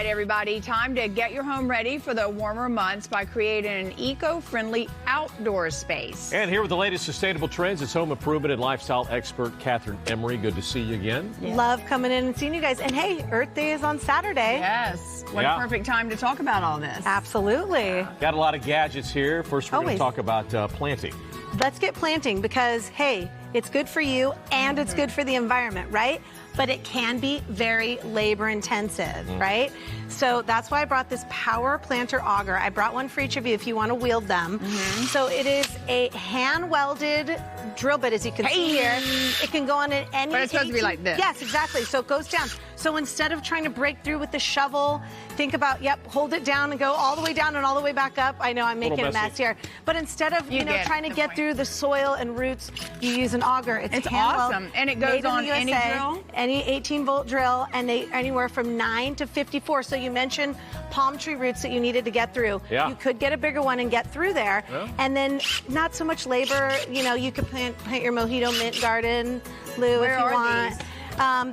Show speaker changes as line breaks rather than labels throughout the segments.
everybody, time to get your home ready for the warmer months by creating an eco-friendly outdoor space.
And here with the latest sustainable trends, it's home improvement and lifestyle expert Kathryn Emery. Good to see you again.
Yeah. Love coming in and seeing you guys. And hey, Earth Day is on Saturday.
Yes. What a perfect time to talk about all this.
Absolutely.
Got a lot of gadgets here. First, we're going to talk about planting.
Let's get planting because, hey, it's good for you and it's good for the environment, right? But it can be very labor intensive, right? So that's why I brought this power planter auger. I brought one for each of you if you want to wield them. So it is a hand welded drill bit, as you can see here. It can go on at any.
But it's supposed to be like this.
Yes, exactly. So it goes down. So instead of trying to break through with the shovel, think about, hold it down and go all the way down and all the way back up. I know I'm making a mess here. But instead of, trying to get through the soil and roots, you use an auger. It's
awesome. And it goes on any drill?
Any 18-volt drill, and they anywhere from 9 to 54. So you mentioned palm tree roots that you needed to get through.
Yeah.
You could get a bigger one and get through there. Yeah. And then not so much labor. You could plant your mojito mint garden, Lou, if you want.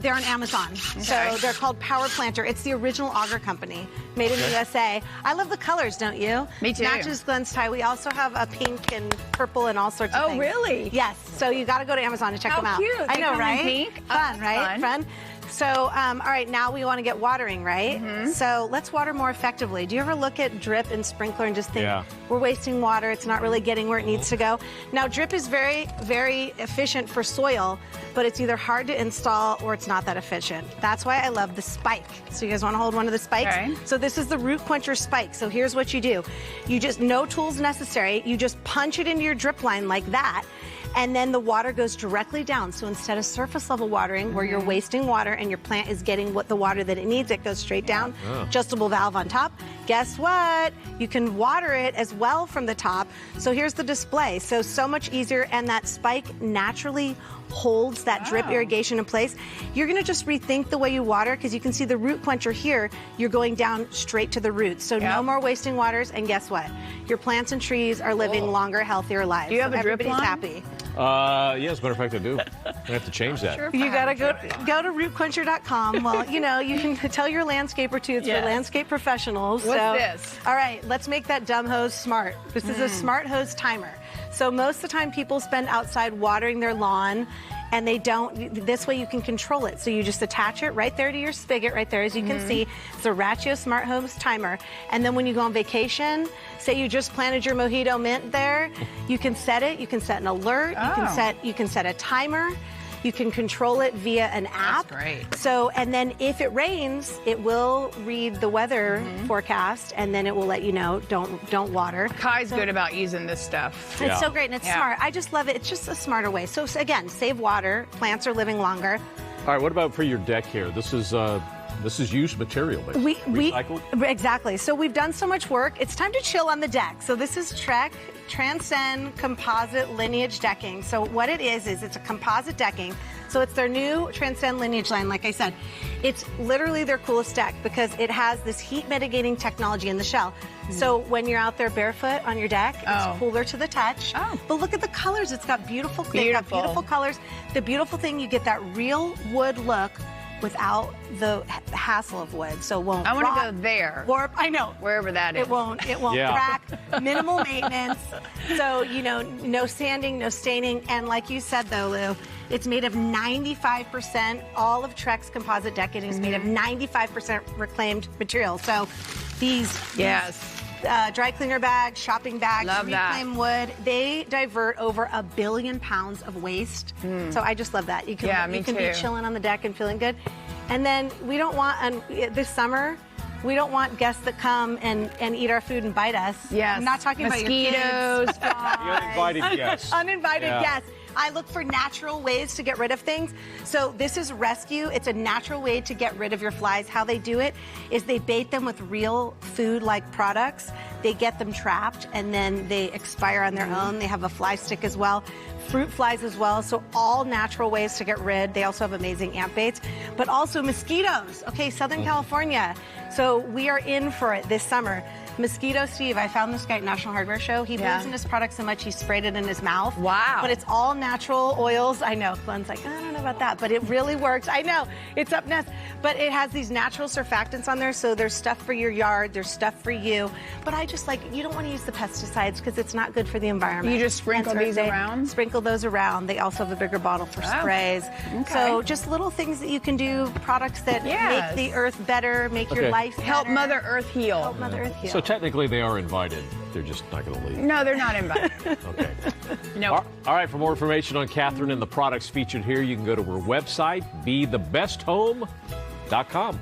They're on Amazon. Okay. So they're called Power Planter. It's the original auger company, made in the USA. I love the colors, don't you?
Me too.
Matches Glenn's tie. We also have a pink and purple and all sorts of things.
Oh, really?
Yes. So you got to go to Amazon to check them out.
How cute.
I know, right?
Pink.
Fun, right? Fun. So, all right, now we want to get watering, right? So let's water more effectively. Do you ever look at drip and sprinkler and just think, we're wasting water, it's not really getting where it needs to go? Now, drip is very, very efficient for soil, but it's either hard to install or it's not that efficient. That's why I love the Spike. So you guys want to hold one of the spikes?
Okay.
So this is the root quencher Spike. So here's what you do. You just, no tools necessary, you just punch it into your drip line like that, and then the water goes directly down. So instead of surface level watering, where you're wasting water and your plant is getting the water that it needs, it goes straight down. Adjustable valve on top. Guess what? You can water it as well from the top. So here's the display. So much easier, and that Spike naturally holds that drip irrigation in place. You're gonna just rethink the way you water, because you can see the root quencher here, you're going down straight to the roots. So no more wasting waters, and guess what? Your plants and trees are living longer, healthier lives.
Do you have a drip line?
Happy.
Yes, as a matter of fact, I do. I have to change that.
You gotta go to rootquencher.com. Well, you can tell your landscaper too. It's for landscape professionals.
What's this?
All right, let's make that dumb hose smart. This is a smart hose timer. So most of the time people spend outside watering their lawn, and they don't. This way you can control it. So you just attach it right there to your spigot right there, as you can see. It's a Ratio Smart Hose timer. And then when you go on vacation, say you just planted your mojito mint there, you can set it. You can set an alert. You can set a timer. You can control it via an app.
That's great.
So, and then if it rains, it will read the weather forecast, and then it will let you know, don't water.
Kai's good about using this stuff.
It's so great, and it's smart. I just love it. It's just a smarter way. So again, save water. Plants are living longer.
All right, what about for your deck here? This is used material, basically. Recycled?
Exactly. So we've done so much work. It's time to chill on the deck. So this is Transcend Composite Lineage Decking. So what it is it's a composite decking. So it's their new Transcend Lineage line, like I said. It's literally their coolest deck because it has this heat mitigating technology in the shell. So when you're out there barefoot on your deck, it's cooler to the touch. But look at the colors. It's got beautiful colors. The beautiful thing, you get that real wood look without the hassle of wood, so it won't.
I want to go there.
Warp, I know.
Wherever that is.
It won't crack. Minimal maintenance. So no sanding, no staining, and like you said though, Lou, it's made of 95%. All of Trek's composite decking is made of 95% reclaimed material. So these dry cleaner bags, shopping bags, reclaimed wood, they divert over 1 billion pounds of waste. So I just love that. You can be chilling on the deck and feeling good. And then we don't want, this summer, we don't want guests that come and eat our food and bite us.
Yes.
I'm not talking
mosquitoes,
about your kids.
Uninvited guests.
Uninvited guests. I look for natural ways to get rid of things. So this is Rescue. It's a natural way to get rid of your flies. How they do it is they bait them with real food-like products. They get them trapped, and then they expire on their own. They have a fly stick as well. Fruit flies as well, so all natural ways to get rid. They also have amazing ant baits, but also mosquitoes. Okay, Southern California. So we are in for it this summer. Mosquito Steve, I found this guy at National Hardware Show. He believes in his product so much he sprayed it in his mouth.
Wow.
But it's all natural oils. I know, Glenn's like, I don't know about that, but it really works. I know, it's up next. But it has these natural surfactants on there, so there's stuff for your yard, there's stuff for you. But I just like, you don't want to use the pesticides because it's not good for the environment.
You just sprinkle these around?
Sprinkle those around. They also have a bigger bottle for sprays.
Okay.
So just little things that you can do, products that make the earth better, make your life better.
Help Mother Earth heal.
Help Mother Earth heal.
So technically they are invited. They're just not going to leave.
No, they're not invited.
Okay.
No.
All right, for more information on Kathryn and the products featured here, you can go to her website, bethebesthome.com.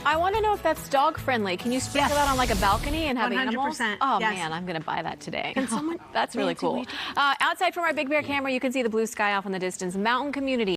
I want to know if that's dog friendly. Can you sprinkle that on like a balcony and have
100%.
animals? Oh
Yes.
man, I'm going to buy that today.
Can someone-
That's really
Nancy,
cool. Outside from our Big Bear camera, you can see the blue sky off in the distance. Mountain community.